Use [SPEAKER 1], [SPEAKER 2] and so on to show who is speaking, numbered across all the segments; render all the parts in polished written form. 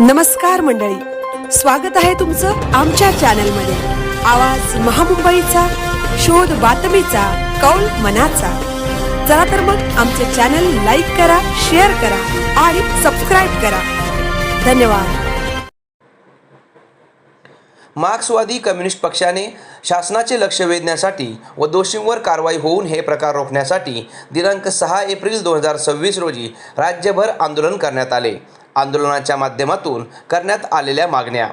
[SPEAKER 1] नमस्कार मंडळी, स्वागत आहे तुमचं आमच्या चॅनलमध्ये। आवाज महामुंबईचा, शोध बातमीचा, कौल मनाचा। चला तर मग आमचे चॅनल लाईक करा, शेअर करा आणि सबस्क्राइब करा। धन्यवाद।
[SPEAKER 2] मार्क्सवादी कम्युनिस्ट पक्षाने शासनाचे लक्ष वेधण्यासाठी व दोषींवर कारवाई होऊन हे प्रकार रोखण्यासाठी दिनांक 6 एप्रिल 2026 रोजी राज्यभर आंदोलन करण्यात आले। आंदोलनाच्या माध्यमातून करण्यात आलेल्या मागण्या: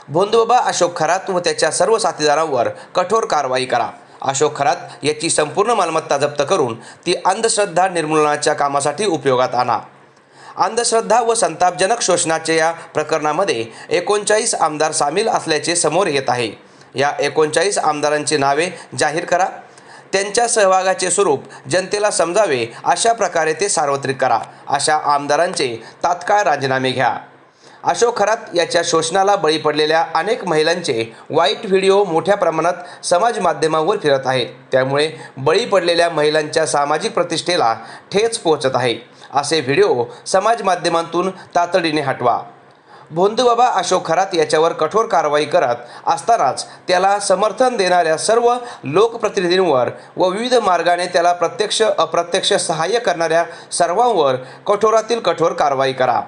[SPEAKER 2] भोंदूबाबा अशोक खरात व त्याच्या सर्व साथीदारांवर कठोर कारवाई करा। अशोक खरात याची संपूर्ण मालमत्ता जप्त करून ती अंधश्रद्धा निर्मूलनाच्या कामासाठी उपयोगात आणा। अंधश्रद्धा व संतापजनक शोषणाच्या या प्रकरणामध्ये 39 आमदार सामील असल्याचे समोर येत आहे। या 39 आमदारांची नावे जाहीर करा। त्यांच्या सहभागाचे स्वरूप जनतेला समजावे अशा प्रकारे ते सार्वत्रिक करा। अशा आमदारांचे तात्काळ राजीनामे घ्या। अशोक खरात याच्या शोषणाला बळी पडलेल्या अनेक महिलांचे वाईट व्हिडिओ मोठ्या प्रमाणात समाज माध्यमांवर फिरत आहेत। त्यामुळे बळी पडलेल्या महिलांच्या सामाजिक प्रतिष्ठेला ठेच पोहोचत आहे। असे व्हिडिओ समाज माध्यमांतून तातडीने हटवा। भोंदूबाबा अशोक खरात याच्यावर कठोर कारवाई करत असतानाच त्याला समर्थन देणाऱ्या सर्व लोकप्रतिनिधींवर व विविध मार्गाने त्याला प्रत्यक्ष अप्रत्यक्ष सहाय्य करणाऱ्या सर्वांवर कठोरातील कठोर कारवाई करा।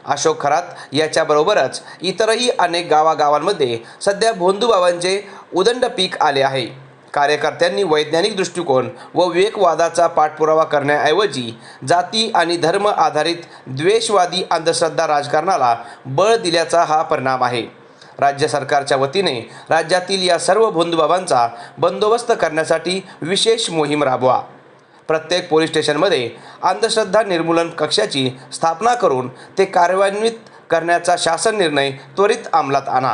[SPEAKER 2] अशोक खरात याच्याबरोबरच इतरही अनेक गावागावांमध्ये सध्या भोंदूबाबांचे उदंड पीक आले आहे। कार्यकर्त्यांनी वैज्ञानिक दृष्टिकोन व विवेकवादाचा पाठपुरावा करण्याऐवजी जाती आणि धर्म आधारित द्वेषवादी अंधश्रद्धा राजकारणाला बळ दिल्याचा हा परिणाम आहे। राज्य सरकारच्या वतीने राज्यातील या सर्व भोंदूबाबांचा बंदोबस्त करण्यासाठी विशेष मोहीम राबवा। प्रत्येक पोलीस स्टेशनमध्ये अंधश्रद्धा निर्मूलन कक्षाची स्थापना करून ते कार्यान्वित करण्याचा शासन निर्णय त्वरित अंमलात आणा।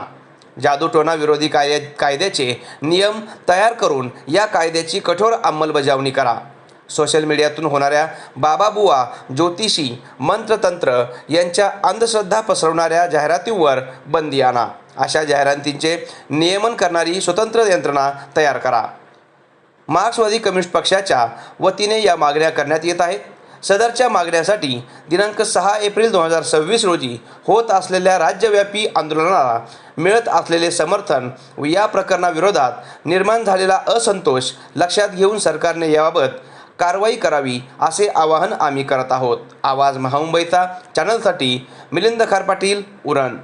[SPEAKER 2] जादूटोणा विरोधी कायद्याचे नियम तयार करून या कायद्याची कठोर अंमलबजावणी करा। सोशल मीडियातून होणाऱ्या बाबाबुवा, ज्योतिषी, मंत्रतंत्र यांच्या अंधश्रद्धा पसरवणाऱ्या जाहिरातींवर बंदी आणा। अशा जाहिरातींचे नियमन करणारी स्वतंत्र यंत्रणा तयार करा। मार्क्सवादी कम्युनिस्ट पक्षाच्या वतीने या मागण्या करण्यात येत आहेत। सदरच्या मागण्यासाठी दिनांक 6 एप्रिल 2026 रोजी होत असलेल्या राज्यव्यापी आंदोलनाला मिळत असलेले समर्थन व या प्रकरणाविरोधात निर्माण झालेला असंतोष लक्षात घेऊन सरकारने याबाबत कारवाई करावी असे आवाहन आम्ही करत आहोत। आवाज महामुंबईचा चॅनलसाठी मिलिंद खार पाटील, उरण।